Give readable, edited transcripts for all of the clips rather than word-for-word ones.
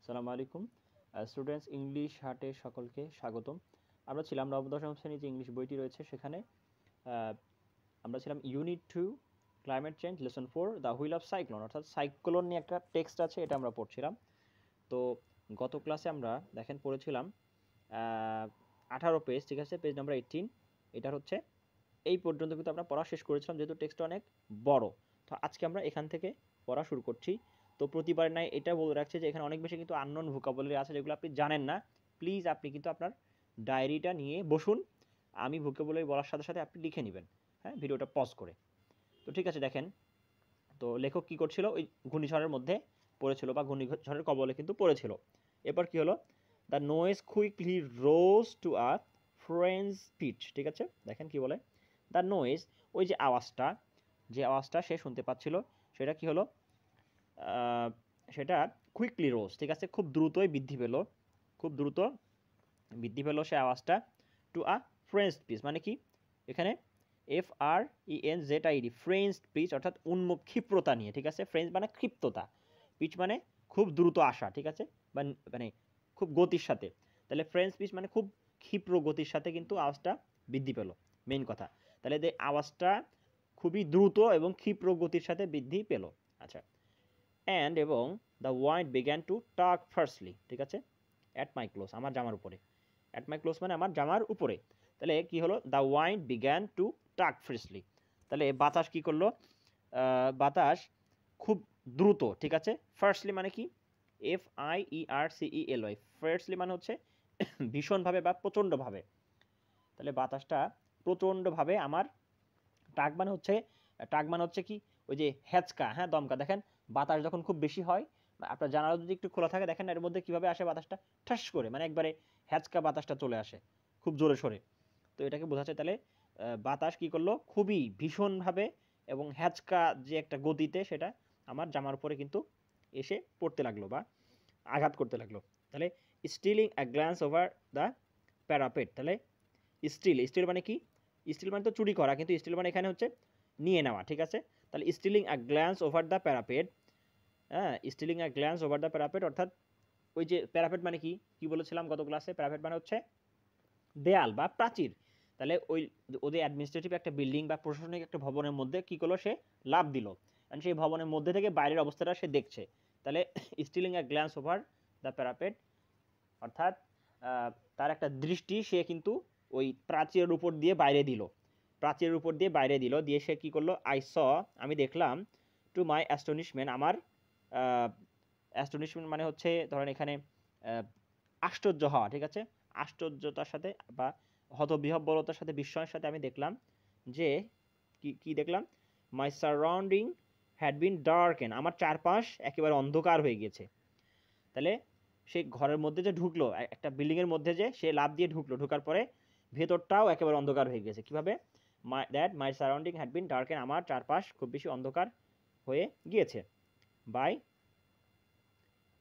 আসসালামু আলাইকুম students English হাটে সকলকে স্বাগতম। আমরা ছিলাম নবম দশম শ্রেণীর যে ইংলিশ বইটি রয়েছে সেখানে আমরা ছিলাম unit 2 climate change lesson 4 the wheel of cyclone, অর্থাৎ সাইক্লোন নিয়ে একটা টেক্সট আছে, এটা আমরা পড়ছিলাম। তো গত ক্লাসে আমরা দেখেন পড়েছিলাম 18 পেজ, ঠিক আছে, পেজ নাম্বার 18। এটার হচ্ছে এই পর্যন্ত কিন্তু আমরা পড়া শেষ করেছিলাম, যেহেতু টেক্সট অনেক বড়। তো আজকে আমরা এখান থেকে পড়া শুরু করছি। তো প্রতিবার নাই এটা বলে রাখছে যে এখানে অনেক বেশি কিন্তু আননোন ভোকাবুলারি আছে যেগুলো আপনি জানেন না। প্লিজ আপনি কিন্তু আপনার ডায়েরিটা নিয়ে বসুন, আমি ভোকাবুলারি বলার সাথে সাথে আপনি লিখে নেবেন, হ্যাঁ, ভিডিওটা পজ করে। তো ঠিক আছে, দেখেন তো লেখক কী করছিল, ওই ঘূর্ণিঝড়ের মধ্যে পড়েছিল বা ঘূর্ণিঝড়ের কবলে কিন্তু পড়েছিল। এরপর কী হলো, the noise quickly rose to a French pitch, ঠিক আছে, দেখেন কি বলে, দ্য নোয়েজ, ওই যে আওয়াজটা সে শুনতে পাচ্ছিল, সেটা কি হলো, সেটা কুইকলি রোজ, ঠিক আছে, খুব দ্রুতই বৃদ্ধি পেল, খুব দ্রুত বৃদ্ধি পেল সে আওয়াজটা, টু আ ফ্রেঞ্চ পিচ মানে কি, এখানে FRENZID ফ্রেঞ্চ পিচ, অর্থাৎ উন্মুখ ক্ষিপ্রতা নিয়ে, ঠিক আছে, ফ্রেঞ্চ মানে ক্ষিপ্রতা, পিচ মানে খুব দ্রুত আসা, ঠিক আছে, বা মানে খুব গতির সাথে। তাহলে ফ্রেঞ্চ পিচ মানে খুব ক্ষিপ্র গতির সাথে কিন্তু আওয়াজটা বৃদ্ধি পেল, মেইন কথা। তাহলে আওয়াজটা খুবই দ্রুত এবং ক্ষিপ্র গতির সাথে বৃদ্ধি পেল। আচ্ছা, অ্যান্ড এবং দ্য ওয়াইন্ড বিগ্যান টু টাক ফার্স্টলি, ঠিক আছে, অ্যাট মাই ক্লোজ, আমার জামার উপরে, অ্যাট মাই ক্লোজ মানে আমার জামার উপরে। তাহলে কি হলো, দ্য ওয়াইন্ড বিগ্যান টু টাক ফার্স্টলি, তাহলে বাতাস কি করলো, বাতাস খুব দ্রুত, ঠিক আছে, ফার্স্টলি মানে কি, FIERCELY, ফার্স্টলি মানে হচ্ছে ভীষণভাবে বা প্রচণ্ডভাবে। তাহলে বাতাসটা প্রচণ্ডভাবে আমার, টাক মানে হচ্ছে কি, ওই যে হ্যাচকা, হ্যাঁ, দমকা, দেখেন বাতাস যখন খুব বেশি হয়, আপনার জানালা যদি একটু খোলা থাকে, দেখেন এর মধ্যে কীভাবে আসে বাতাসটা, ঠাস করে, মানে একবারে হ্যাচকা বাতাসটা চলে আসে খুব জোরে সোরে। তো এটাকে বোঝাচ্ছে। তাহলে বাতাস কি করলো, খুবই ভীষণভাবে এবং হ্যাচকা যে একটা গতিতে সেটা আমার জামার উপরে কিন্তু এসে পড়তে লাগলো বা আঘাত করতে লাগলো। তাহলে stealing a glance over the parapet, তাহলে স্টিল মানে কি, স্টিল মানে তো চুরি করা, কিন্তু স্টিল মানে এখানে হচ্ছে নিয়ে নেওয়া, ঠিক আছে। তাহলে stealing a glance over the parapet, হ্যাঁ, stealing a glance over the parapet, অর্থাৎ ওই যে প্যারাপেট মানে কি বলেছিলাম গত ক্লাসে, প্যারাপেট মানে হচ্ছে দেয়াল বা প্রাচীর। তাহলে ওদের অ্যাডমিনিস্ট্রেটিভ একটা বিল্ডিং বা প্রশাসনিক একটা ভবনের মধ্যে কী করলো, সে লাফ দিল, কারণ সেই ভবনের মধ্যে থেকে বাইরের অবস্থাটা সে দেখছে। তাহলে stealing a glance over the parapet, অর্থাৎ তার একটা দৃষ্টি সে কিন্তু ওই প্রাচীরের উপর দিয়ে বাইরে দিল, দিয়ে সে কী করলো, আমি দেখলাম, টু মাই অ্যাস্টনিশমেন্ট, আমার অ্যাস্টনিশমেন্ট মানে হচ্ছে ধরেন এখানে আশ্চর্য হওয়া, ঠিক আছে, আশ্চর্যতার সাথে বা হতবিহ্বলতার সাথে, বিস্ময়ের সাথে আমি দেখলাম যে কি দেখলাম, মাই সারাউন্ডিং হ্যাড বিন ডার্কেন, আমার চারপাশ একেবারে অন্ধকার হয়ে গিয়েছে। তাহলে সে ঘরের মধ্যে যে ঢুকলো, একটা বিল্ডিংয়ের মধ্যে যে সে লাফ দিয়ে ঢোকার পরে ভেতরটাও একেবারে অন্ধকার হয়ে গেছে। কীভাবে, my surrounding had been darken, আমার চারপাশ খুব বেশি অন্ধকার হয়ে গিয়েছে, by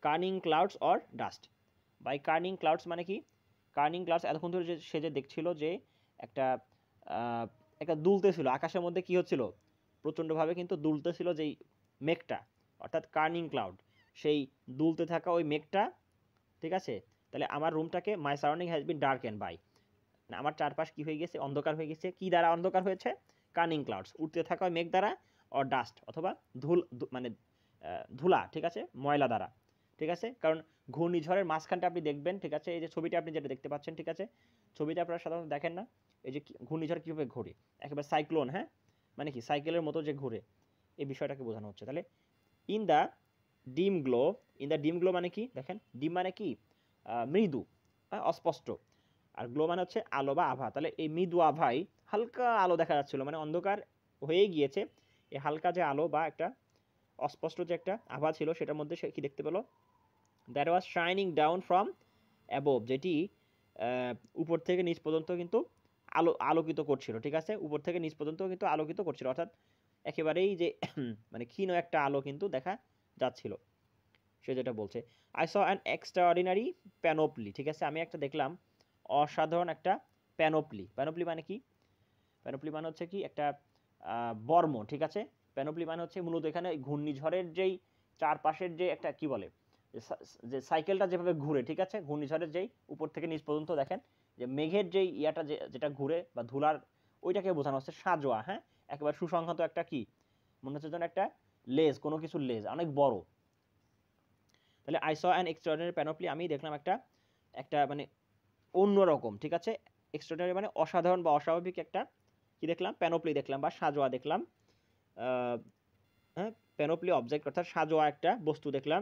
churning clouds or dust. By churning clouds মানে কি, কার্নিং ক্লাউডস এতক্ষণ ধরে সে যে দেখছিল যে একটা একটা দুলতেছিল আকাশের মধ্যে, কি হচ্ছিল, প্রচণ্ডভাবে কিন্তু দুলতেছিল যেই মেঘটা, অর্থাৎ কার্নিং ক্লাউড, সেই দুলতে থাকা ওই মেঘটা, ঠিক আছে। তাহলে আমার রুমটাকে, my surrounding has been dark and by, আমার চারপাশ কী হয়ে গেছে, অন্ধকার হয়ে গেছে, কী দ্বারা অন্ধকার হয়েছে, কার্নিং ক্লাউডস, উঠতে থাকা ওই মেঘ দ্বারা, অর ডাস্ট অথবা মানে ধুলা, ঠিক আছে, ময়লা দ্বারা, ঠিক আছে। কারণ ঘূর্ণিঝড়ের মাঝখানটা আপনি দেখবেন, ঠিক আছে, এই যে ছবিটা আপনি যেটা দেখতে পাচ্ছেন, ঠিক আছে, ছবিটা আপনারা সাধারণত দেখেন না, এই যে ঘূর্ণিঝড় কীভাবে ঘোরে, একেবারে সাইক্লোন, হ্যাঁ, মানে কি সাইকেলের মতো যে ঘুরে, এই বিষয়টাকে বোঝানো হচ্ছে। তাহলে ইন দ্য ডিম গ্লো মানে কি, দেখেন ডিম মানে কি, মৃদু, অস্পষ্ট, আর গ্লো মানে হচ্ছে আলো বা আভা। তাহলে এই মৃদু আভায় হালকা আলো দেখা যাচ্ছিলো, মানে অন্ধকার হয়ে গিয়েছে, এই হালকা যে আলো বা একটা অস্পষ্ট যে একটা আভা ছিল, সেটার মধ্যে সে কী দেখতে পেলো, that was shining down from above, যেটি উপর থেকে নিচ পর্যন্ত কিন্তু আলোকিত করছিল, ঠিক আছে, উপর থেকে নিচ পর্যন্ত কিন্তু আলোকিত করছিল, অর্থাৎ একেবারেই যে মানে ক্ষীণ একটা আলো কিন্তু দেখা যাচ্ছিল, সে যেটা বলছে। আই স অ্যান এক্সট্রাঅর্ডিনারি প্যানোপলি, ঠিক আছে, আমি একটা দেখলাম অসাধারণ একটা প্যানোপলি মানে কি, প্যানোপলি মানে হচ্ছে কি একটা বর্ম, ঠিক আছে। প্যানোপলি মানে হচ্ছে মূলত এখানে ঘূর্ণিঝড়ের যেই চারপাশের যে একটা কি বলে, যে সাইকেলটা যেভাবে ঘুরে, ঠিক আছে, ঘূর্ণিঝড়ের যেই উপর থেকে নিচ পর্যন্ত দেখেন যে মেঘের যেই ইয়াটা যেটা ঘুরে বা ধুলার, ওইটাকে বোঝানো হচ্ছে সাজোয়া। হ্যাঁ, একেবারে সুসংহত একটা কি মনে হচ্ছে যেন একটা লেজ, কোনো কিছুর লেজ অনেক বড়। তাহলে আই স অ্যান এক্সট্রাঅর্ডিনারি প্যানোপ্লি, আমি দেখলাম একটা একটা মানে অন্যরকম, ঠিক আছে, এক্সট্রাঅর্ডিনারি মানে অসাধারণ বা অস্বাভাবিক একটা কি দেখলাম, প্যানোপ্লি দেখলাম বা সাজোয়া দেখলাম। হ্যাঁ, প্যানোপ্লি অবজেক্ট অর্থাৎ সাজোয়া একটা বস্তু দেখলাম,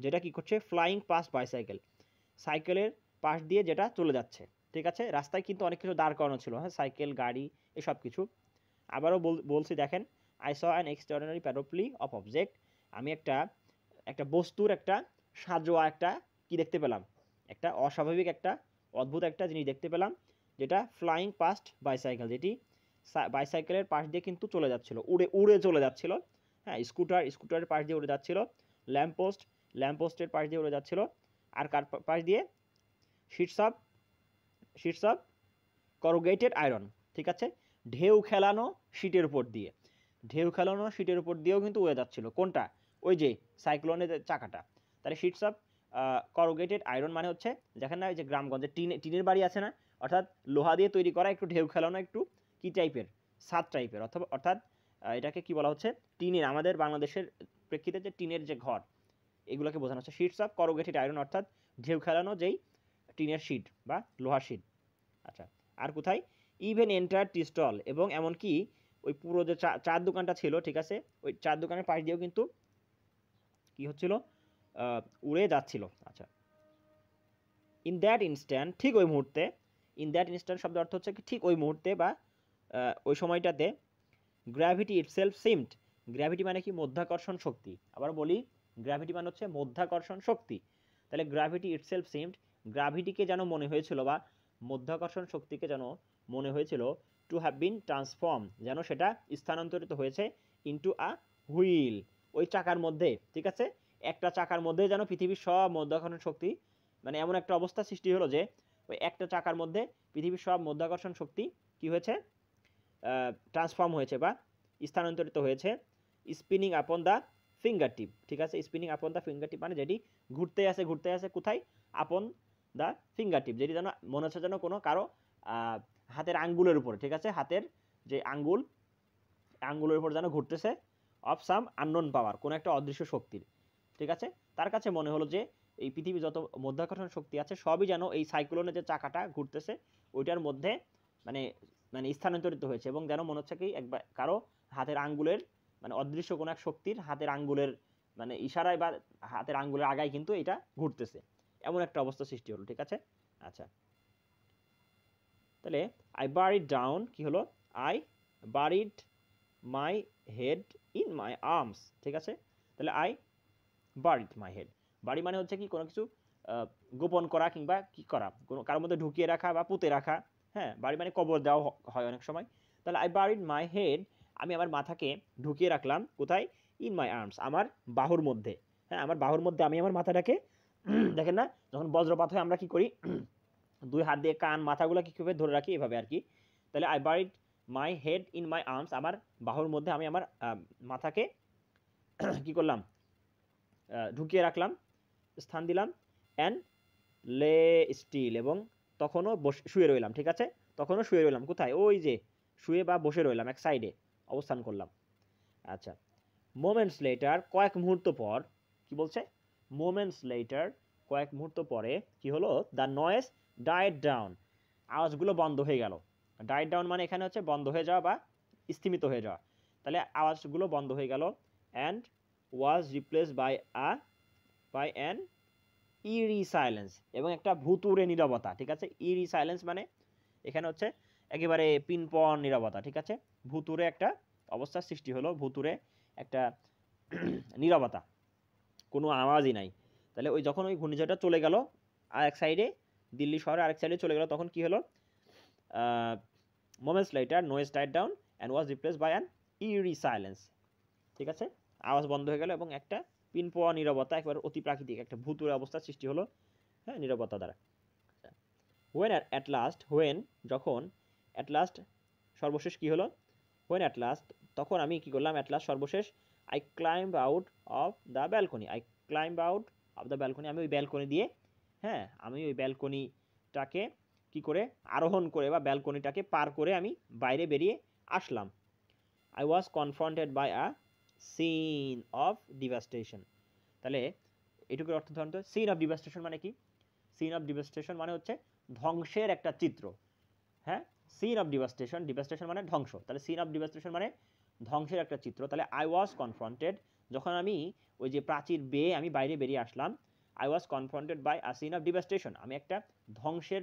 যেটা কি করছে, ফ্লাইং পাস্ট বাইসাইকেল, সাইকেলের পাশ দিয়ে যেটা চলে যাচ্ছে, ঠিক আছে। রাস্তায় কিন্তু অনেক কিছু দাঁড় করানো ছিল, হ্যাঁ, সাইকেল, গাড়ি, এসব কিছু। আবারও বলছি দেখেন, I saw an extraordinary panoply of object, আমি একটা একটা বস্তুর একটা সাজোয়া একটা কি দেখতে পেলাম, একটা অস্বাভাবিক একটা অদ্ভুত একটা জিনিস দেখতে পেলাম, যেটা ফ্লাইং পাস্ট বাইসাইকেল, যেটি বাইসাইকেলের পাশ দিয়ে কিন্তু চলে যাচ্ছিল, উড়ে উড়ে চলে যাচ্ছিল। হ্যাঁ, স্কুটারের পাশ দিয়ে উড়ে যাচ্ছিল, ল্যাম্পপোস্টের পাশ দিয়ে উড়ে যাচ্ছিল, আর কার পাশ দিয়ে, শিটস অফ করুগেটেড আয়রন, ঠিক আছে, ঢেউ খেলানো শীটের উপর দিয়ে, ঢেউ খেলানো শীটের উপর দিয়েও কিন্তু উড়ে যাচ্ছিল। কোনটা? ওই যে সাইক্লোনের চাকাটা। তাহলে শিটস অফ করুগেটেড আয়রন মানে হচ্ছে, দেখেন না ওই যে গ্রামগঞ্জে টিনের বাড়ি আছে না, অর্থাৎ লোহা দিয়ে তৈরি করা একটু ঢেউ খেলানো একটু কি টাইপের, ছাদ টাইপের, অথবা অর্থাৎ এটাকে কি বলা হচ্ছে, টিনের, আমাদের বাংলাদেশের প্রেক্ষিতে যে টিনের যে ঘর, এগুলোকে বোঝানো হচ্ছে শিটস অফ করুগেটেড আয়রন, অর্থাৎ ঢেউ খেলানো যেই টিনের শিট বা লোহার শিট। আচ্ছা, আর কোথায়, ইভেন এন্টার টি স্টল, এবং এমনকি ওই পুরো যে চার দোকানটা ছিল, ঠিক আছে, ওই চার দোকানের পাশ দিয়েও কিন্তু কি হচ্ছিল, উড়ে যাচ্ছিল। আচ্ছা, ইন দ্যাট ইনস্ট্যান্ট, ঠিক ওই মুহূর্তে, ইন দ্যাট ইনস্ট্যান্ট শব্দের অর্থ হচ্ছে কি ঠিক ওই মুহূর্তে বা ওই সময়টাতে, গ্র্যাভিটি ইটসেলফ সিমড, গ্র্যাভিটি মানে কি, মধ্যাকর্ষণ শক্তি। আবার বলি, গ্র্যাভিটি মানে হচ্ছে মধ্যাকর্ষণ শক্তি। তাহলে গ্র্যাভিটি ইটসেলফ সিমড, গ্র্যাভিটিকে যেন মনে হয়েছিল বা মধ্যাকর্ষণ শক্তিকে যেন মনে হয়েছিল, টু হ্যাভ বিন ট্রান্সফর্ম, যেন সেটা স্থানান্তরিত হয়েছে, ইনটু আ হুইল, ওই চাকার মধ্যে, ঠিক আছে, একটা চাকার মধ্যে যেন পৃথিবীর সব মধ্যাকর্ষণ শক্তি, মানে এমন একটা অবস্থা সৃষ্টি হলো যে ওই একটা চাকার মধ্যে পৃথিবীর সব মধ্যাকর্ষণ শক্তি কি হয়েছে, ট্রান্সফর্ম হয়েছে বা স্থানান্তরিত হয়েছে, স্পিনিং আপন দ্য ফিঙ্গার টিপ, ঠিক আছে, স্পিনিং আপন দ্য ফিঙ্গার টিপ মানে যেটি ঘুরতে আসে কোথায়, আপন দ্য ফিঙ্গার টিপ, যেটি যেন মনে হচ্ছে যেন কোনো কারো হাতের আঙ্গুলের উপরে, ঠিক আছে, হাতের যে আঙ্গুলের উপর যেন ঘুরতেছে, অফ সাম আননোন পাওয়ার, কোনো একটা অদৃশ্য শক্তির, ঠিক আছে। তার কাছে মনে হলো যে এই পৃথিবী যত মধ্যাকর্ষণ শক্তি আছে সবই যেন এই সাইক্লোনের যে চাকাটা ঘুরতেছে ওইটার মধ্যে মানে মানে স্থানান্তরিত হয়েছে, এবং যেন মনে হচ্ছে কি একবার কারো হাতের আঙ্গুলের মানে অদৃশ্য কোনো এক শক্তির হাতের আঙ্গুলের মানে ইশারায় বা হাতের আঙ্গুলের আগায় কিন্তু এটা ঘুরতেছে, এমন একটা অবস্থা সৃষ্টি হলো, ঠিক আছে। আচ্ছা, তাহলে আই বারিড ডাউন, কি হলো, I buried my head in my arms, ঠিক আছে। তাহলে আই বারিড মাই হেড, বাড়ি মানে হচ্ছে কি কোনো কিছু গোপন করা কিংবা কি করা, কোনো কারোর মধ্যে ঢুকিয়ে রাখা বা পুঁতে রাখা। হ্যাঁ, বাড়ি মানে কবর দেওয়া হয় অনেক সময়। তাহলে আই বারিড মাই হেড, আমি আমার মাথাকে ঢুকিয়ে রাখলাম কোথায়, ইন মাই আর্মস, আমার বাহুর মধ্যে। হ্যাঁ, আমার বাহুর মধ্যে আমি আমার মাথাটাকে দেখেন না, যখন বজ্রপাত হয় আমরা কি করি, দুই হাত দিয়ে কান মাথাগুলো কীভাবে ধরে রাখি, এভাবে আর কি। তাহলে I buried my head in my arms, আমার বাহুর মধ্যে আমি আমার মাথাকে কি করলাম, ঢুকিয়ে রাখলাম, স্থান দিলাম, অ্যান্ড লে স্টিল, এবং তখনও শুয়ে রইলাম, ঠিক আছে, তখনও শুয়ে রইলাম কোথায়, ওই যে শুয়ে বা বসে রইলাম এক সাইডে অবস্থান করলাম। আচ্ছা, মোমেন্টস লেটার, কয়েক মুহূর্ত পর, কি বলছে, মোমেন্টস লেটার, কয়েক মুহূর্ত পরে কি হলো, দ্য নয়েজ ডায়েড ডাউন, আওয়াজগুলো বন্ধ হয়ে গেল। ডায়েড ডাউন মানে এখানে হচ্ছে বন্ধ হয়ে যাওয়া বা স্থিমিত হয়ে যাওয়া। তাহলে আওয়াজগুলো বন্ধ হয়ে গেল, and was replace by an eerie silence, এবং একটা ভুতুড়ে নীরবতা, ঠিক আছে। ইরি সাইলেন্স মানে এখানে হচ্ছে একেবারে পিনপন নীরবতা, ঠিক আছে, ভুতুড়ে একটা অবস্থার সৃষ্টি হলো, ভুতুড়ে একটা নীরবতা, কোনো আওয়াজই নাই। তাহলে ওই যখন ওই ঘূর্ণিঝড়টা চলে গেল আর এক সাইডে, দিল্লি শহরে আরেক সাইডে চলে গেল, তখন কি হলো, moments later noise died down and was replace by an eerie silence, ঠিক আছে, আওয়াজ বন্ধ হয়ে গেল এবং একটা পিনপোয়া নীরবতা, একেবারে অতি প্রাকৃতিক একটা ভুতুড়ে অবস্থার সৃষ্টি হলো, হ্যাঁ, নীরবতা দ্বারা। হোয়েন যখন, অ্যাট লাস্ট সর্বশেষ কি হলো, হোয়েন অ্যাট লাস্ট, তখন আমি কি করলাম, অ্যাট লাস্ট সর্বশেষ, I climb out of the balcony, I climb out of the balcony, আমি ওই ব্যালকনি দিয়ে, হ্যাঁ আমি ওই ব্যালকনিটাকে কি করে আরোহণ করে বা ব্যালকনিটাকে পার করে আমি বাইরে বেরিয়ে আসলাম। I was confronted by a scene of devastation. তাহলে এটুকুর অর্থ ধরুন তো, সিন অফ ডিভাস্টেশন মানে কি? সিন অফ ডিভাস্টেশন মানে হচ্ছে ধ্বংসের একটা চিত্র। হ্যাঁ, সিন অফ ডিভাস্টেশন, ডিভাস্টেশন মানে ধ্বংস, তাহলে সিন অফ ডিভাস্টেশন মানে ধ্বংসের একটা চিত্র। তাহলে আই ওয়াজ কনফ্রন্টেড, যখন আমি ওই যে প্রাচীর বেয়ে আমি বাইরে বেরিয়ে আসলাম, I was confronted by a scene of devastation, আমি একটা ধ্বংসের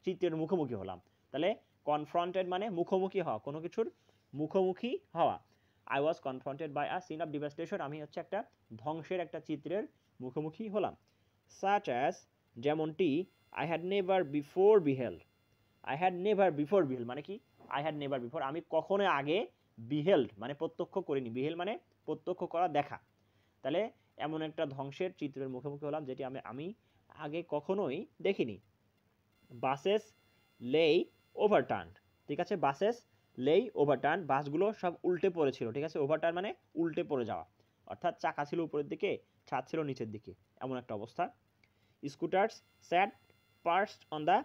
চিত্রের মুখোমুখি হলাম। তাহলে কনফ্রন্টেড মানে মুখোমুখি হওয়া, কোনো কিছুর মুখোমুখি হওয়া। I was confronted by a scene of devastation, আমি হচ্ছে একটা ধ্বংসের একটা চিত্রের মুখোমুখি হলাম। সাচ অ্যাজ, যেমনটি, I had never before beheld. I had never before beheld মানে কি? আই হ্যাড নেভার বিফোর, আমি কখনো আগে, বিহেল্ড মানে প্রত্যক্ষ করিনি, বিহেল্ড মানে প্রত্যক্ষ করা, দেখা। তাহলে এমন একটা ধ্বংসের চিত্রের মুখোমুখি হলাম যেটি আমি আগে কখনোই দেখিনি। বাসেস লেই ওভারটার্ন, ঠিক আছে, বাসেস লেই ওভারটার্ন, বাসগুলো সব উল্টে পড়েছিল, ঠিক আছে, ওভারটার্ন মানে উল্টে পড়ে যাওয়া, অর্থাৎ চাকা ছিল উপরের দিকে, ছাদ ছিল নিচের দিকে, এমন একটা অবস্থা। Scooters SAT পার্সড on the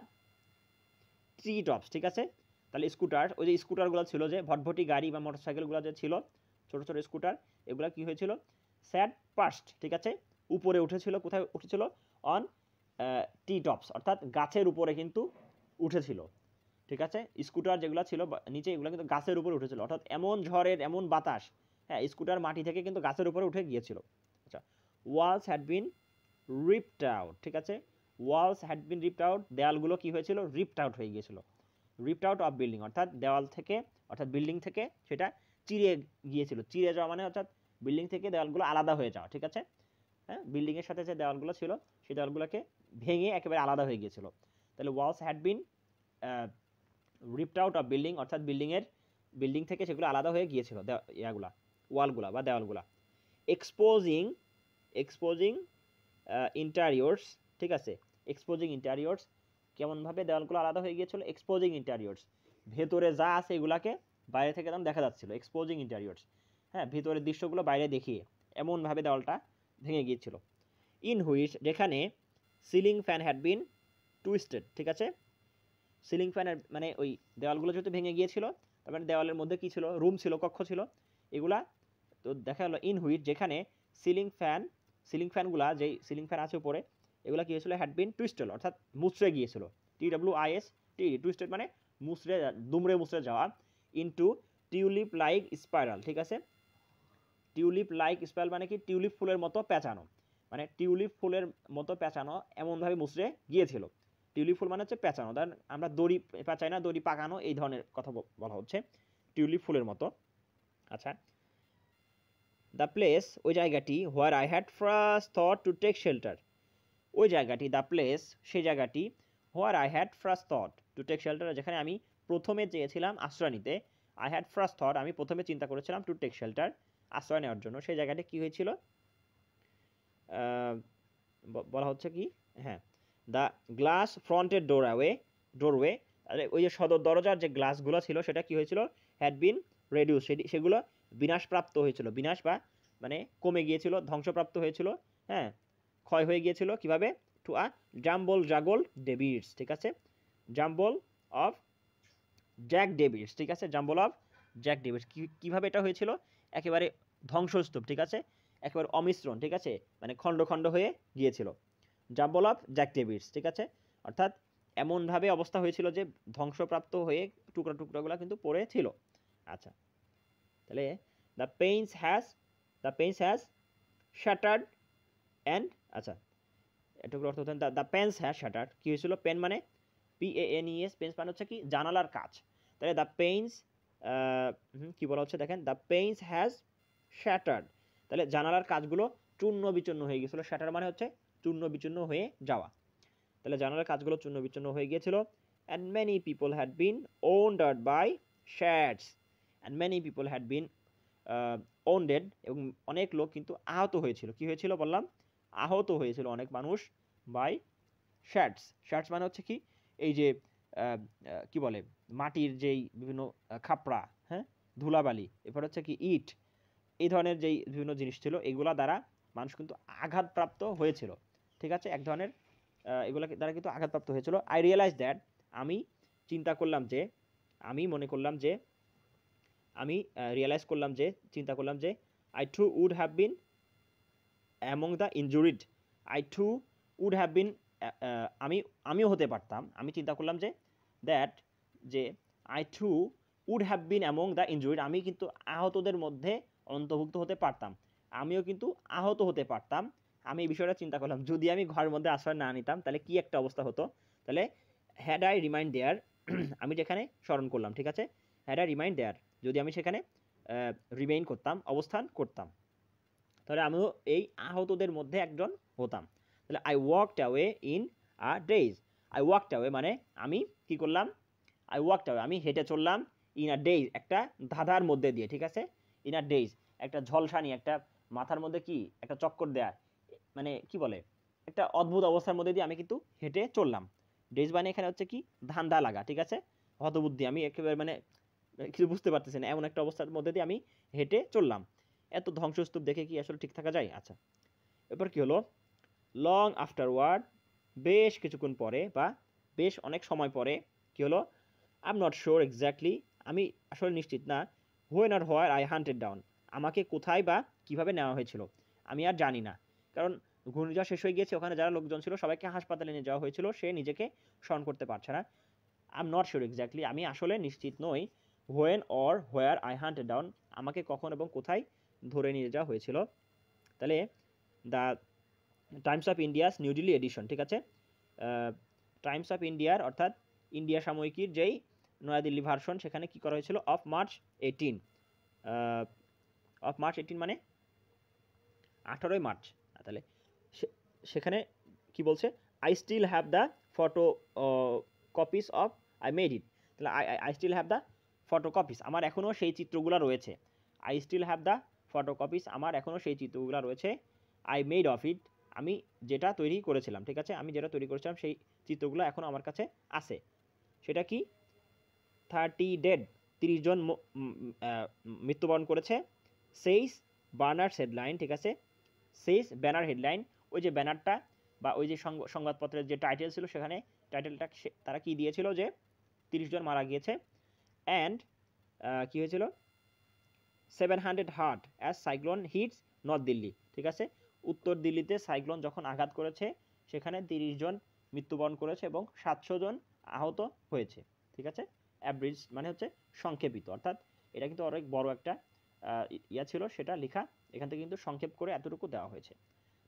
tree tops, ঠিক আছে। তাহলে স্কুটার, ওই যে স্কুটারগুলো ছিল, যে ভটভটি গাড়ি বা মোটরসাইকেলগুলো যে ছিল, ছোটো ছোটো স্কুটার, এগুলো কি হয়েছিল? স্যাট পার্সড, ঠিক আছে, উপরে উঠেছিল, কোথায় উঠেছিল? অন ট্রি টপস, অর্থাৎ গাছের উপরে কিন্তু উঠেছিল, ঠিক আছে। স্কুটার যেগুলো ছিল নিচে, এগুলো কিন্তু গাছের উপরে উঠেছিল, অর্থাৎ এমন ঝড়ের এমন বাতাস, হ্যাঁ, স্কুটার মাটি থেকে কিন্তু গাছের উপরে উঠে গিয়েছিল। আচ্ছা, walls had been ripped out, ঠিক আছে, walls had been ripped out, দেওয়ালগুলো কি হয়েছিল? রিপড আউট হয়ে গিয়েছিল। রিপড আউট অফ বিল্ডিং, অর্থাৎ দেওয়াল থেকে, অর্থাৎ বিল্ডিং থেকে সেটা চিরে গিয়েছিল। চিরে যাওয়া মানে অর্থাৎ বিল্ডিং থেকে দেওয়ালগুলো আলাদা হয়ে যাওয়া, ঠিক আছে। হ্যাঁ, বিল্ডিংয়ের সাথে যে দেওয়ালগুলো ছিল সেই দেওয়ালগুলোকে ভেঙে একেবারে আলাদা হয়ে গিয়েছিল। তাহলে walls had been ripped out of building, অর্থাৎ বিল্ডিং থেকে সেগুলো আলাদা হয়ে গিয়েছিল, ইয়াগুলা, ওয়ালগুলা বা দেওয়ালগুলা। এক্সপোজিং এক্সপোজিং ইন্টারিয়র্স, ঠিক আছে, এক্সপোজিং ইন্টারিয়র্স, কেমনভাবে দেওয়ালগুলো আলাদা হয়ে গিয়েছিল? এক্সপোজিং ইন্টারিয়র্স, ভেতরে যা আছে এগুলাকে বাইরে থেকে একদম দেখা যাচ্ছিল, এক্সপোজিং ইন্টারিয়র্স, হ্যাঁ, ভিতরের দৃশ্যগুলো বাইরে দেখিয়ে এমনভাবে দেওয়ালটা ভেঙে গিয়েছিল। ইন হুইচ, যেখানে, ceiling fan had been twisted, ঠিক আছে, সিলিং ফ্যানের মানে ওই দেওয়ালগুলো যেহেতু ভেঙে গিয়েছিল, তার মানে দেওয়ালের মধ্যে কী ছিল? রুম ছিল, কক্ষ ছিল, এগুলা তো দেখা গেলো। ইন হুইচ, যেখানে, সিলিং ফ্যানগুলা, যেই সিলিং ফ্যান আছে উপরে, এগুলো কী হয়েছিল? হ্যাড বিন টুইস্টেড, অর্থাৎ মুচড়ে গিয়েছিল, TWIST, টুইস্টেড মানে মুচড়ে, দুমড়ে মুচড়ে যাওয়া। ইনটু টিউলিপ লাইক স্পাইরাল, ঠিক আছে, টিউলিপ লাইক স্পাইরাল মানে কি? টিউলিপ ফুলের মতো পেঁচানো, মানে টিউলিপ ফুলের মতো পেঁচানো, এমনভাবে মুচড়ে গিয়েছিল। টিউলিপ ফুল মানে হচ্ছে পেঁচানো, ধরেন আমরা দড়ি পেঁচাই না, দড়ি পাকানো, এই ধরনের কথা বলা হচ্ছে, টিউলিপ ফুলের মতো। আচ্ছা, দ্য প্লেস, ওই জায়গাটি, where I had first thought to take shelter, ওই জায়গাটি, দ্য প্লেস, সেই জায়গাটি, where I had first thought to take shelter, যেখানে আমি প্রথমে চেয়েছিলাম আশ্রয় নিতে। আই হ্যাড ফার্স্ট থট, আমি প্রথমে চিন্তা করেছিলাম, টু টেক শেল্টার, আশ্রয় নেওয়ার জন্য। সেই জায়গাটি কী হয়েছিল? বলা হচ্ছে কি, হ্যাঁ, দ্য গ্লাস ফ্রন্টের ডোরওয়ে, ওই যে সদর দরজার যে গ্লাসগুলো ছিল সেটা কি হয়েছিল? হ্যাড বিন রেডিউস, সেগুলো বিনাশপ্রাপ্ত হয়েছিল, বিনাশ বা মানে কমে গিয়েছিল, ধ্বংসপ্রাপ্ত হয়েছিল, হ্যাঁ, ক্ষয় হয়ে গিয়েছিল। কিভাবে? টু আ জাগল ডেভিডস, ঠিক আছে, জাম্বল অফ জ্যাক ডেভিডস, ঠিক আছে, জাম্বল অফ জ্যাক ডেভিডস, কীভাবে এটা হয়েছিল? একেবারে ধ্বংসস্তূপ, ঠিক আছে, একেবারে অমিশ্রণ, ঠিক আছে, মানে খণ্ড খণ্ড হয়ে গিয়েছিল। জাম্বল অফ জ্যাক ডেভিডস, ঠিক আছে, অর্থাৎ এমনভাবে অবস্থা হয়েছিল যে ধ্বংসপ্রাপ্ত হয়ে টুকরাগুলো কিন্তু পড়ে ছিল। আচ্ছা, তাহলে the pains has shattered and, আচ্ছা, এটুকুর অর্থ হচ্ছে দ্য পেন্স হ্যাজ শ্যাটার্ড, কী হয়েছিল? পেন মানে PANES, পেন্স মানে হচ্ছে কি? জানালার কাচ। তাহলে দ্য পেইন্স, কী বলা হচ্ছে দেখেন, দ্য পেইন্স হ্যাজ শ্যাটার্ড, তাহলে জানালার কাচগুলো চূর্ণ বিচূর্ণ হয়ে গিয়েছিল। শ্যাটার মানে হচ্ছে চূর্ণ বিচূর্ণ হয়ে যাওয়া, তাহলে জানালার কাচগুলো চূর্ণ বিচূর্ণ হয়ে গিয়েছিল। And many people had been wounded by shards, and many people had been wounded, এবং অনেক লোক কিন্তু আহত হয়েছিল। কি হয়েছিল বললাম? আহত হয়েছিল অনেক মানুষ, বাই শ্যাটস মানে হচ্ছে কি? এই যে কি বলে, মাটির যেই বিভিন্ন খাপড়া, হ্যাঁ, ধুলাবালি, এরপর হচ্ছে কি ইট, এই ধরনের যেই বিভিন্ন জিনিস ছিল এগুলা দ্বারা মানুষ কিন্তু আঘাতপ্রাপ্ত হয়েছিল, ঠিক আছে, এক ধরনের এগুলো দ্বারা কিন্তু আঘাতপ্রাপ্ত হয়েছিল। আই রিয়েলাইজ দ্যাট, আমি চিন্তা করলাম যে, আমি মনে করলাম যে, আমি রিয়েলাইজ করলাম যে, চিন্তা করলাম যে, I too would have been among the injured, I too would have been, আমিও হতে পারতাম, আমি চিন্তা করলাম যে দ্যাট, যে I too would have been among the injured, আমি কিন্তু আহতদের মধ্যে অন্তর্ভুক্ত হতে পারতাম, আমিও কিন্তু আহত হতে পারতাম। আমি এই বিষয়টা চিন্তা করলাম, যদি আমি ঘরের মধ্যে আশ্রয় না নিতাম তাহলে কি একটা অবস্থা হতো। তাহলে হ্যাড আই রিমাইন্ড দেয়ার, আমি যেখানে স্মরণ করলাম, ঠিক আছে, হ্যাড আই রিমাইন্ড দেয়ার, যদি আমি সেখানে রিমেইন করতাম, অবস্থান করতাম, তাহলে আমিও এই আহতদের মধ্যে একজন হতাম। তাহলে I walked away in a days, I walked away মানে আমি কি করলাম, আই ওয়াকড অ্যাওয়ে আমি হেঁটে চললাম, ইন আ ডেজ একটা ধাঁধার মধ্যে দিয়ে, ঠিক আছে, ইন আ ডেজ একটা ঝলসানি, একটা মাথার মধ্যে কি একটা চক্কর দেয়া, মানে কি বলে, একটা অদ্ভুত অবস্থার মধ্যে দিয়ে আমি কিন্তু হেঁটে চললাম। ডেজ মানে এখানে হচ্ছে কি ধান্দা লাগা, ঠিক আছে, হতবুদ্ধি, আমি একেবারে মানে কিছু বুঝতে পারতেছি না, এমন একটা অবস্থার মধ্যে দিয়ে আমি হেঁটে চললাম। এত ধ্বংসস্তূপ দেখে কি আসলে ঠিক থাকা যায়? আচ্ছা, এরপর কি হলো, লং আফটারওয়ার্ড, বেশ কিছুক্ষণ পরে বা বেশ অনেক সময় পরে কি হলো, I am not sure exactly, আমি আসলে নিশ্চিত না, হোয়েন আর হোয়ার আই হান্টেড ডাউন, আমাকে কোথায় বা কিভাবে নেওয়া হয়েছিল আমি আর জানি না, কারণ ঘূর্ণিঝড় শেষ হয়ে গিয়েছে, ওখানে যারা লোকজন ছিল সবাইকে হাসপাতালে নিয়ে যাওয়া হয়েছিল, সে নিজেকে স্মরণ করতে পারছে না। I am not sure exactly, আমি আসলে নিশ্চিত নই, when or where I hunted down, আমাকে কখন এবং কোথায় ধরে নিয়ে যাওয়া হয়েছিল। তাহলে the Times of India's new Delhi edition, ঠিক আছে, টাইমস অফ ইন্ডিয়ার অর্থাৎ ইন্ডিয়া সাময়িকীর যেই নয়াদিল্লি ভার্সন, সেখানে কি করা হয়েছিল, অফ মার্চ 18, অফ মার্চ 18 মানে 18ই মার্চ। তাহলে সেখানে কি বলছে, I still have the photo copies of, I made it, তাহলে I still have the photo copies, আমার এখনও সেই চিত্রগুলো রয়েছে, I still have the photo copies, আমার এখনও সেই চিত্রগুলো রয়েছে, আই মেড অফ ইট, আমি যেটা তৈরি করেছিলাম, ঠিক আছে, আমি যেটা তৈরি করেছিলাম সেই চিত্রগুলো এখনও আমার কাছে আছে। সেটা কি, 30 ডেড, 30 জন মৃত্যুবরণ করেছে, সেইস বার্নার্স হেডলাইন, ঠিক আছে, সেইস ব্যানার হেডলাইন, ওই যে ব্যানারটা বা ওই যে সংবাদপত্রের যে টাইটেল ছিল, সেখানে টাইটেলটা তারা কি দিয়েছিল, যে 30 জন মারা গিয়েছে, অ্যান্ড কি হয়েছিল, 700 hurt as cyclone hits north Delhi, ঠিক আছে, উত্তর দিল্লিতে সাইক্লোন যখন আঘাত করেছে সেখানে 30 জন মৃত্যুবরণ করেছে এবং 700 জন আহত হয়েছে, ঠিক আছে, অ্যাব্রিজ মানে হচ্ছে সংক্ষেপিত, অর্থাৎ এটা কিন্তু অনেক বড় একটা ইয়া ছিল, সেটা লেখা, এখান থেকে কিন্তু সংক্ষেপ করে এতটুকু দেওয়া হয়েছে,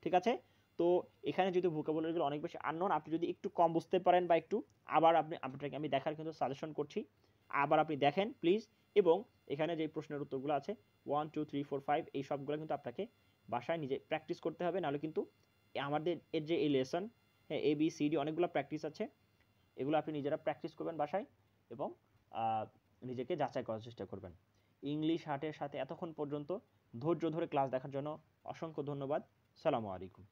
ঠিক আছে। তো এখানে যদি ভোকাবুলারিগুলো অনেক বেশি আননোন, আপনি যদি একটু কম বুঝতে পারেন বা একটু, আবার আপনাকে আমি দেখার কিন্তু সাজেশন করছি, আবার আপনি দেখেন প্লিজ, এবং এখানে যে প্রশ্নের উত্তরগুলো আছে 1 2 3 4 5 এই সবগুলো কিন্তু আপনাকে বাসায় নিজে প্র্যাকটিস করতে হবে, নাহলে কিন্তু আমাদের এর যে এই লেসন, হ্যাঁ, ABCD অনেকগুলো প্র্যাকটিস আছে, এগুলো আপনি নিজেরা প্র্যাকটিস করবেন বাসায় এবং নিজেকে যাচাই করার চেষ্টা করবেন। ইংলিশ হার্টের সাথে এতক্ষণ পর্যন্ত ধৈর্য ধরে ক্লাস দেখার জন্য অসংখ্য ধন্যবাদ। সালামু আলাইকুম।